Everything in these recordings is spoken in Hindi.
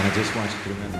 And I just want you to remember.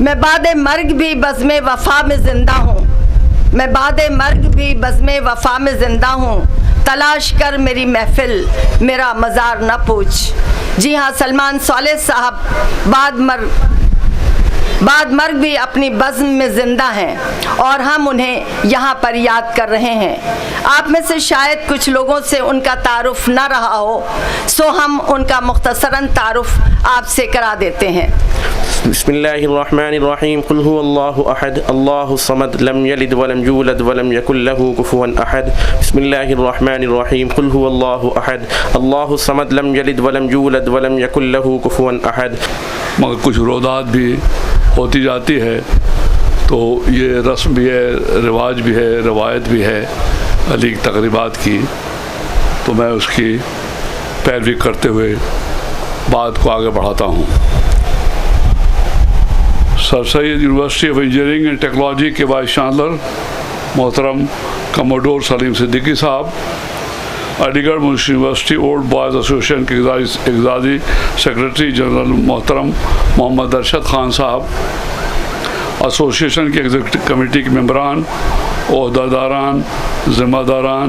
मैं बादे मर्ग भी बज़्म वफ़ा में ज़िंदा हूँ, मैं बादे मर्ग भी बज़्म वफ़ा में ज़िंदा हूँ। तलाश कर मेरी महफिल, मेरा मज़ार न पूछ। जी हाँ, सलमान सालेह साहब बाद मर्ग भी अपनी बज़्म में ज़िंदा हैं और हम उन्हें यहाँ पर याद कर रहे हैं। आप में से शायद कुछ लोगों से उनका तारुफ़ न रहा हो, सो हम उनका मुख्तसरन तारुफ़ आपसे करा देते हैं। बिस्मिल्लाहिर्रहमानिर्रहीम। कुल हुवल्लाहु अहद अल्लाहु समद लम यलिद वलम यूलद वलम यकुल लहू कुफुवन अहद। बिस्मिल्लाहिर्रहमानिर्रहीम। कुल हुवल्लाहु अहद अल्लाहु समद लम यलिद वलम यूलद वलम यकुल लहू कुफुवन अहद। मगर कुछ रोदात भी होती जाती है, तो ये रस्म भी है, रिवाज भी है, रवायत भी है अली की तकरीबात की, तो मैं उसकी पैरवी करते हुए बात को आगे बढ़ाता हूँ। Sir Syed university of engineering and technology के वाइस चांसलर मोहतरम कमोडोर सलीम सिद्दीकी साहब, अलीगढ़ मुस्लिम यूनिवर्सिटी ओल्ड बॉयज़ एसोसिएशन के एग्जाज़ी सेक्रेटरी जनरल मोहतरम मोहम्मद अरशद ख़ान साहब, एसोसिएशन के एग्जीक्यूटिव कमेटी के मेंबरान, ओहदेदारान, ज़िम्मेदारान,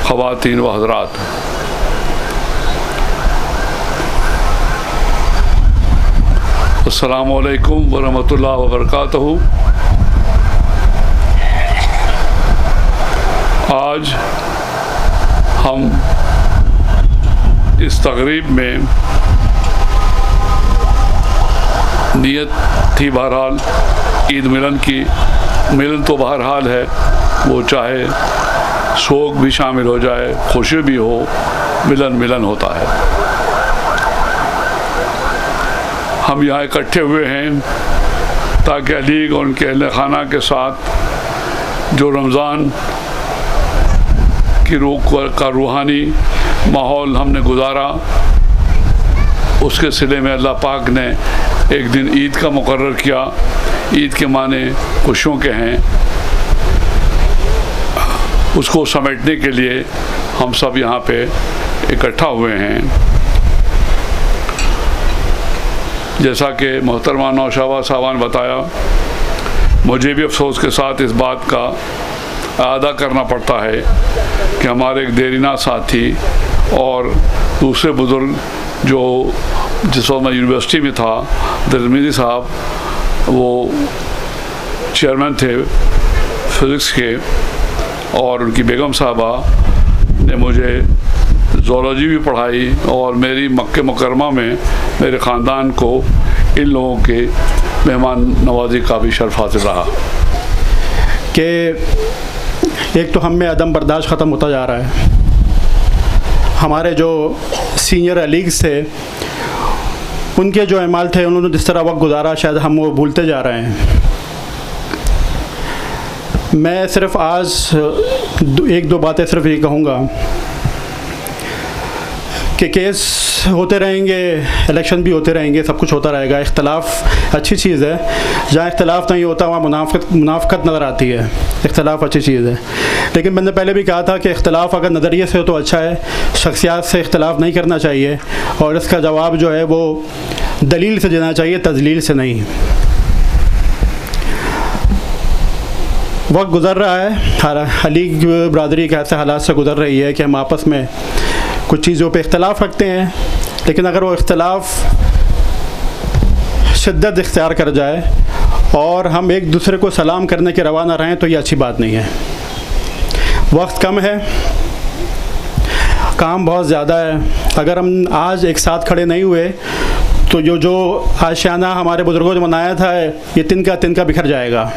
ख़वातीन व हज़रात, अस्सलामु अलैकुम व रहमतुल्लाहि व बरकातहू। आज हम इस तकरीब में नियत थी बहरहाल ईद मिलन की, मिलन तो बहरहाल है, वो चाहे शोक भी शामिल हो जाए, खुशी भी हो, मिलन मिलन होता है। हम यहाँ इकट्ठे हुए हैं ताकि अली और उनके अहले खाना के साथ जो रमज़ान की रूह का रूहानी माहौल हमने गुजारा, उसके सिले में अल्लाह पाक ने एक दिन ईद का मुकर्रर किया। ईद के माने खुशियों के हैं, उसको समेटने के लिए हम सब यहाँ पे इकट्ठा हुए हैं। जैसा कि मोहतरमा नौशाबा साहबा ने बताया, मुझे भी अफसोस के साथ इस बात का अदा करना पड़ता है कि हमारे एक देरीना साथी और दूसरे बुज़ुर्ग जो जिस वक्त मैं यूनिवर्सिटी में था, दरमिज़ी साहब, वो चेयरमैन थे फिज़िक्स के, और उनकी बेगम साहबा ने मुझे ज़ूलॉजी भी पढ़ाई और मेरी मक्के मुकरमा में मेरे ख़ानदान को इन लोगों के मेहमान नवाजी का भी शर्फ हासिल रहा। कि एक तो हम में अदम बर्दाश्त ख़त्म होता जा रहा है। हमारे जो सीनियर अलीग्स थे, उनके जो अमाल थे, उन्होंने जिस तरह वक्त गुजारा, शायद हम वो भूलते जा रहे हैं। मैं सिर्फ आज एक दो बातें सिर्फ ये कहूँगा कि केस होते रहेंगे, इलेक्शन भी होते रहेंगे, सब कुछ होता रहेगा। इख्तलाफ अच्छी चीज़ है, जहाँ इख्तलाफ नहीं होता वहाँ मुनाफ़क़त नज़र आती है। इख्तलाफ अच्छी चीज़ है, लेकिन मैंने पहले भी कहा था कि इख्तलाफ अगर नज़रिए से हो तो अच्छा है, शख्सियात से इख्तलाफ नहीं करना चाहिए, और इसका जवाब जो है वो दलील से देना चाहिए, तजलील से नहीं। वक्त गुज़र रहा है, अली बरदरी के ऐसे हालात से गुज़र रही है कि हम आपस में कुछ चीज़ों पे इख्तलाफ रखते हैं, लेकिन अगर वो इख्तलाफ शिद्दत इख्तियार कर जाए और हम एक दूसरे को सलाम करने के रवाना रहें तो ये अच्छी बात नहीं है। वक्त कम है, काम बहुत ज़्यादा है। अगर हम आज एक साथ खड़े नहीं हुए तो जो आशियाना हमारे बुज़ुर्गों ने मनाया था, ये तिनका बिखर जाएगा।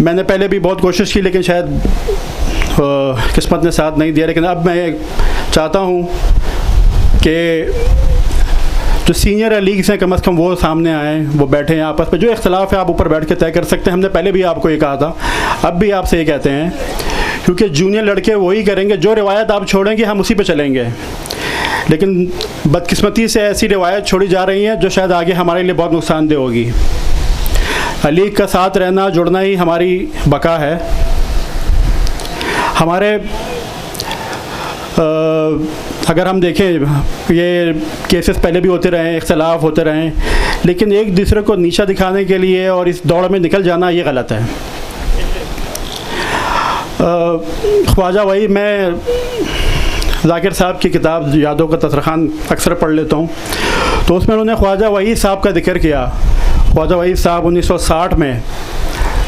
मैंने पहले भी बहुत कोशिश की, लेकिन शायद किस्मत ने साथ नहीं दिया, लेकिन अब मैं चाहता हूँ कि जो सीनियर लीग्स हैं कम से कम वो सामने आएँ, वो बैठें आपस में, जो इख्तलाफ है आप ऊपर बैठ के तय कर सकते हैं। हमने पहले भी आपको ये कहा था, अब भी आपसे ये कहते हैं, क्योंकि जूनियर लड़के वही करेंगे, जो रिवायत आप छोड़ेंगे हम उसी पे चलेंगे। लेकिन बदकिस्मती से ऐसी रिवायत छोड़ी जा रही है जो शायद आगे हमारे लिए बहुत नुकसानदेह होगी। लीग का साथ रहना जुड़ना ही हमारी बका है। हमारे अगर हम देखें, ये केसेस पहले भी होते रहे, इख्तलाफ होते रहे, लेकिन एक दूसरे को नीचा दिखाने के लिए और इस दौड़ में निकल जाना ये गलत है। ख्वाजा वही, मैं जाकिर साहब की किताब यादों का तसरखान अक्सर पढ़ लेता हूँ, तो उसमें उन्होंने ख्वाजा वही साहब का जिक्र किया। ख्वाजा वही साहब 1960 में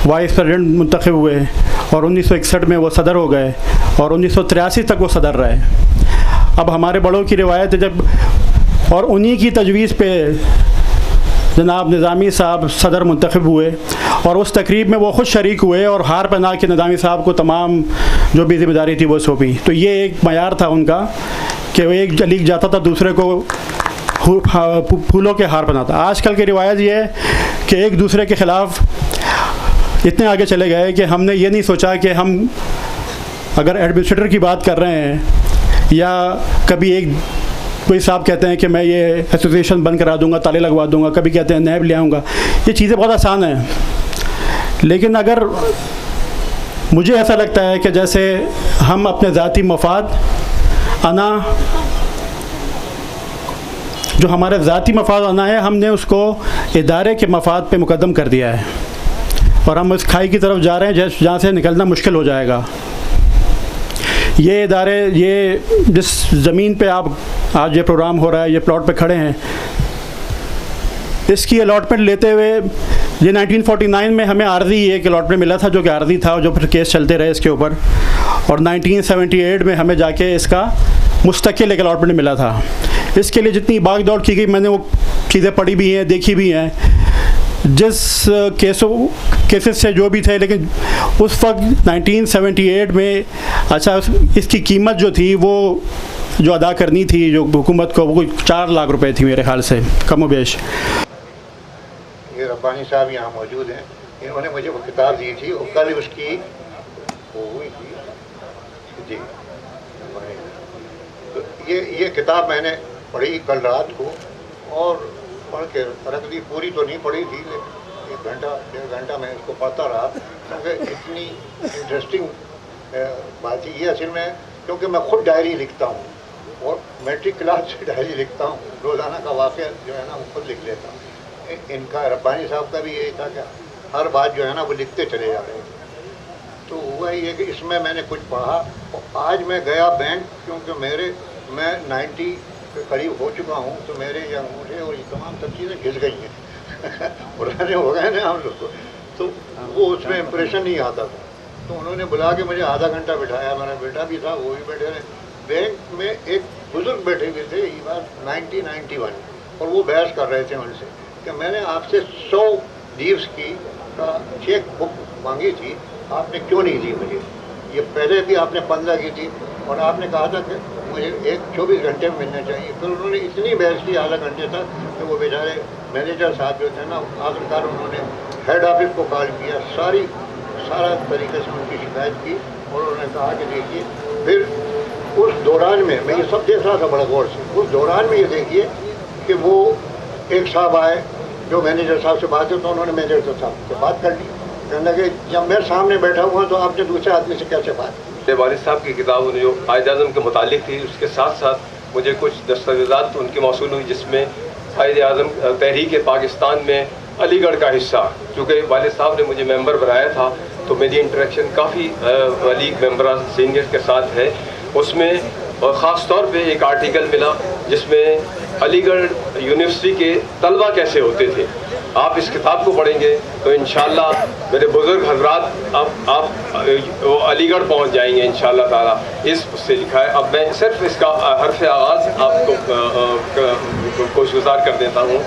वाइस प्रेसिडेंट मुंतखब हुए और 1961 में वो सदर हो गए और 1983 तक वो सदर रहे। अब हमारे बड़ों की रिवायत है जब, और उन्हीं की तजवीज़ पे जनाब निज़ामी साहब सदर मुंतखब हुए और उस तकरीब में वो ख़ुद शरीक हुए और हार पहना के निज़ामी साहब को तमाम जो भी जिम्मेदारी थी वो सौंपी। तो ये एक मयार था उनका कि वो एक लीग जाता था दूसरे को फूलों के हार पहनाता। आजकल की रिवायत ये है कि एक दूसरे के ख़िलाफ़ इतने आगे चले गए कि हमने ये नहीं सोचा कि हम अगर एडमिनिस्ट्रेटर की बात कर रहे हैं या कभी एक कोई साहब कहते हैं कि मैं ये एसोसिएशन बंद करा दूंगा, ताले लगवा दूंगा, कभी कहते हैं नैब ले आऊँगा, ये चीज़ें बहुत आसान हैं। लेकिन अगर मुझे ऐसा लगता है कि जैसे हम अपने ज़ाती मफाद अना, जो हमारे ज़ाती मफाद अना है, हमने उसको इदारे के मफाद पे मुकद्दम कर दिया है और हम उस खाई की तरफ जा रहे हैं जहाँ से निकलना मुश्किल हो जाएगा। ये इदारे, ये जिस ज़मीन पे आप आज ये प्रोग्राम हो रहा है, ये प्लॉट पे खड़े हैं, इसकी अलॉटमेंट लेते हुए ये 1949 में हमें आर्जी एक अलॉटमेंट मिला था जो कि आर्जी था, जो फिर केस चलते रहे इसके ऊपर, और 1978 में हमें जाके इसका मुस्तकिल एक अलॉटमेंट मिला था। इसके लिए जितनी भाग दौड़ की गई मैंने वो चीज़ें पढ़ी भी हैं, देखी भी हैं, जिस केसेस से जो भी थे। लेकिन उस वक्त 1978 में अच्छा इसकी कीमत जो थी वो जो अदा करनी थी जो हुकूमत को, वो 4 लाख रुपए थी मेरे ख्याल से, कम व बेश। ये रब्बानी साहब यहाँ मौजूद हैं, इन्होंने मुझे वो किताब दी थी और कल उसकी वो हुई थी जी। तो ये किताब मैंने पढ़ी कल रात को और पढ़ के रख दी। पूरी तो नहीं पढ़ी थी लेकिन 1 घंटा 1.5 घंटा मैं इसको पढ़ता रहा, क्योंकि इतनी इंटरेस्टिंग बात थी ये असल में, क्योंकि मैं खुद डायरी लिखता हूँ और मैट्रिक क्लास से डायरी लिखता हूँ, रोज़ाना का वाक़या जो है ना वो खुद लिख लेता हूँ। इनका रब्बानी साहब का भी यही था कि हर बात जो है ना वो लिखते चले जा रहे थे। तो वही है कि इसमें मैंने कुछ पढ़ा और आज मैं गया बैंक, क्योंकि मैं 90 के करीब हो चुका हूँ, तो मेरे ये अंगूठे और ये तमाम सब चीज़ें घिस गई हैं पुराने हो गए ना हम लोग को, तो वो उसमें इम्प्रेशन नहीं आता था। तो उन्होंने बुला के मुझे आधा घंटा बिठाया, मेरा बेटा भी था वो भी बैठे रहे। बैंक में एक बुजुर्ग बैठे हुए थे, ये बात 1991, और वो बहस कर रहे थे उनसे कि मैंने आपसे 100 लीव्स की चेक बुक मांगी थी, आपने क्यों नहीं दी मुझे? ये पहले भी आपने 15 की थी और आपने कहा था कि मुझे 24 घंटे में मिलना चाहिए। फिर उन्होंने इतनी बहस की आधा घंटे तक कि वो बेचारे मैनेजर साहब जो थे ना, आखिरकार उन्होंने हेड ऑफिस को कॉल किया, सारा तरीके से उनकी शिकायत की और उन्होंने कहा कि देखिए, फिर उस दौरान में मैं ये सब देख रहा था बड़ा गौर से, उस दौरान में ये देखिए कि वो एक साहब आए जो मैनेजर साहब से बात है, तो उन्होंने मैनेजर साहब से बात कर ली, कहने लगे जब मेरे सामने बैठा हुआ तो आपने दूसरे आदमी से कैसे बात की? वालिद साहब की किताब जो कायद-ए-आज़म के मुतालिक थी, उसके साथ साथ मुझे कुछ दस्तावेज़ात तो उनकी मौसूल हुई, जिसमें कायद-ए-आज़म तहरीक पाकिस्तान में अलीगढ़ का हिस्सा, चूँकि वालिद साहब ने मुझे मेंबर बनाया था, तो मेरी इंटरेक्शन काफ़ी लीग मेंबर सीनियर के साथ है। उसमें ख़ास तौर पे एक आर्टिकल मिला जिसमें अलीगढ़ यूनिवर्सिटी के तलबा कैसे होते थे। आप इस किताब को पढ़ेंगे तो इंशाअल्लाह मेरे बुज़ुर्ग हजरात आप अलीगढ़ पहुंच जाएंगे इंशाअल्लाह ताला। इस से लिखा है। अब मैं सिर्फ इसका हर्फ आगाज़ आपको कोशिश गुजार कर देता हूँ।